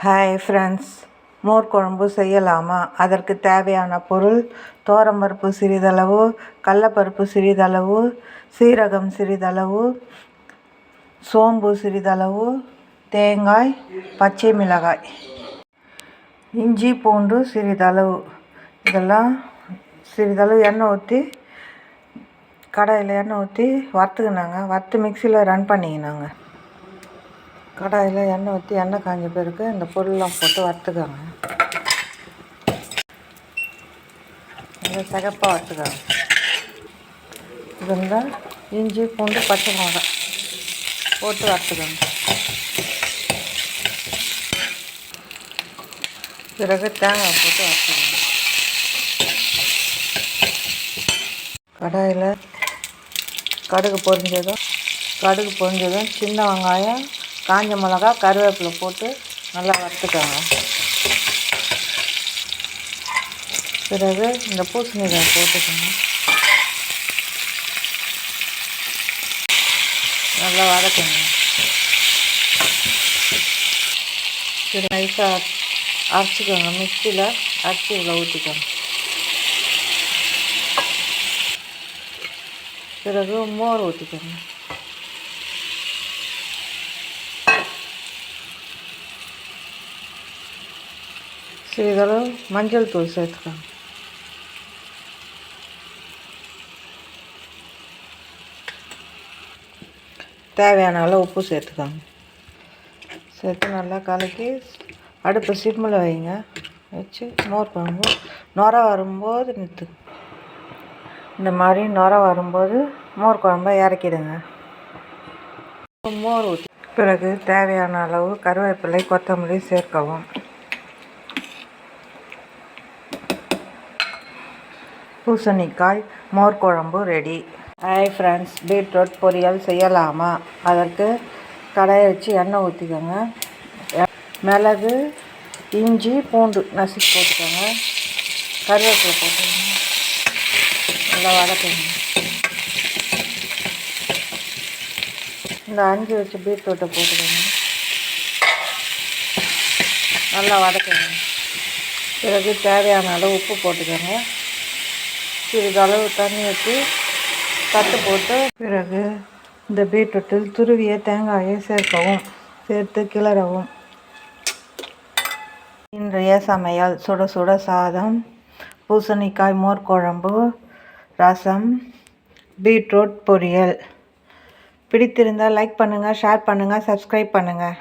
Hi friends, மோர் குழம்பு செய்யலாமா? அதற்கு தேவையான பொருள்: துவரம்பருப்பு சிறிதளவு, கடலைப்பருப்பு சிறிதளவு, சீரகம் சிறிதளவு, சோம்பு சிறிதளவு, தேங்காய், பச்சை மிளகாய், இஞ்சி பூண்டு சிறிதளவு. இதெல்லாம் சிறிதளவு எண்ணெய் ஊற்றி கடாயில் எண்ணெய் ஊற்றி வறுத்துக்கினாங்க. வறுத்து மிக்சியில் ரன் பண்ணிக்கினாங்க. கடாயில் எண்ணெய் ஊற்றி எண்ணெய் காஞ்ச பிறகு இந்த பொருள்லாம் போட்டு வறுத்துக்காங்க. இந்த சிகப்பாக வறுத்துக்காங்க. இது இருந்தால் இஞ்சி பூண்டு பச்சை மிளகாய் போட்டு வறுத்துக்காங்க. பிறகு தேங்காய் போட்டு வறுத்துக்காங்க. கடாயில் கடுகு பொரிஞ்சதும் சின்ன வெங்காயம், காஞ்ச மிளகா, கருவேப்பிலை போட்டு நல்லா வறுத்துக்காங்க. பிறகு இந்த பூசணிக்காய் போட்டுக்கோங்க. நல்லா வதக்குங்க. நைஸாக அரைச்சிக்கோங்க. மிக்சியில் அரைச்சி இதில் ஊற்றிக்கோங்க. பிறகு மோர் ஊற்றிக்கோங்க. சிறிதளவு மஞ்சள் தூள் சேர்த்துக்கோங்க. தேவையான அளவு உப்பு சேர்த்துக்கோங்க. சேர்த்து நல்லா கலக்கி அடுப்பு சிம்மில் வைங்க. வச்சு மோர் குழம்பு நுர வரும்போது இந்த மாதிரி நுர வரும்போது மோர் குழம்பை இறக்கிடுங்க. மோர் ஊற்றி பிறகு தேவையான அளவு கருவேப்பிலை, கொத்தமல்லி சேர்க்கவும். பூசணிக்காய் மோர் குழம்பு ரெடி. ஹாய் ஃப்ரெண்ட்ஸ், பீட்ரூட் பொரியல் செய்யலாமா? அதற்கு கடாயை வச்சு எண்ணெய் ஊற்றிக்கோங்க. மிளகு, இஞ்சி பூண்டு நசுக்கி போட்டுக்கோங்க. கருவேப்பிலை போட்டுக்கோங்க. நல்லா வதக்குங்க. இந்த அஞ்சு வச்சு பீட்ரூட்டை போட்டுக்கோங்க. நல்லா வதக்குங்க. பிறகு தேவையான அளவு உப்பு போட்டுக்கோங்க. சிறிதளவு தண்ணி ஊற்றி தட்டு போட்டு பிறகு இந்த பீட்ரூட்டில் துருவிய தேங்காயை சேர்க்கவும். சேர்த்து கிளறவும். இன்றைய சமையல்: சுட சுட சாதம், பூசணிக்காய் மோர் குழம்பு, ரசம், பீட்ரூட் பொரியல். பிடித்திருந்தால் லைக் பண்ணுங்கள், ஷேர் பண்ணுங்கள், சப்ஸ்கிரைப் பண்ணுங்கள்.